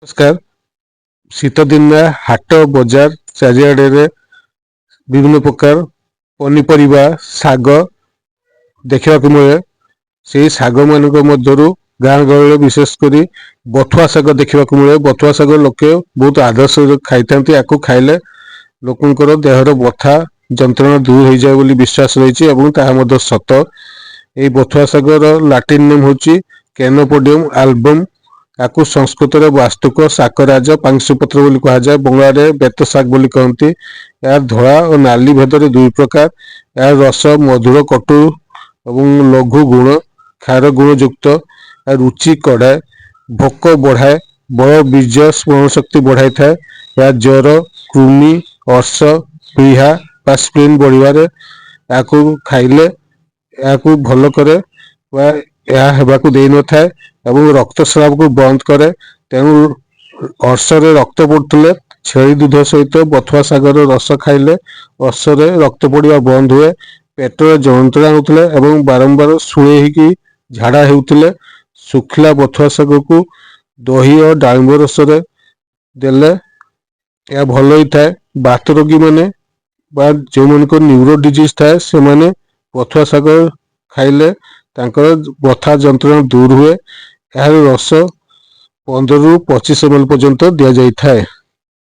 नमस्कार। शीत दिन हाट बजार चारिआडे विभिन्न प्रकार पनीपरिबा शाग देखा मिले। से शाग मान गाँ गहली विशेषकर बथुआ शाग देखा मिले। बथुआ शाग लोके बहुत आदर्श खाई था। खाइले लोकंर देहर बथा जंत्रणा दूर हो जाए विश्वास रही सत। यही बथुआ शागर लाटिन नेम हूँ कैनोपोडियम आल्बम। या संस्कृत वास्तुक शाकराज पांशुपत्र बोली कह जाए। बंगला बेत शाग बोली कहती। यार धड़ा और नाली भेदर दुई प्रकार। यार रस मधुर कटु और लघु गुण क्षार गुण युक्त। रुचि कड़ाए भोक बढ़ाए बल बीज स्मरण शक्ति बढ़ाई था। या ज्वर कृमि अर्श पीहा स्प्लीन बढ़िया खाइले भल करे दे न था। रक्तस्राव को बंद करे। तेणु अर्शरे रक्त पड़ुले छेली दूध सहित बथुआ शागर रस खाइले अर्शरे रक्त पड़ा बंद हुए। पेटर जंत्रणा होते बारंबार शुणे की झाड़ा होते। शुखला बथुआ शाग को दही और डालिंब रस देले या भल होता है। बात रोगी मैंने जो मन को न्यूरो डिजीज थाए से माने बथुआ शाग खाइले बथा जंत्रणा दूर हुए। यार रस 15 ରୁ 25 ml पर्यंत दि जाए।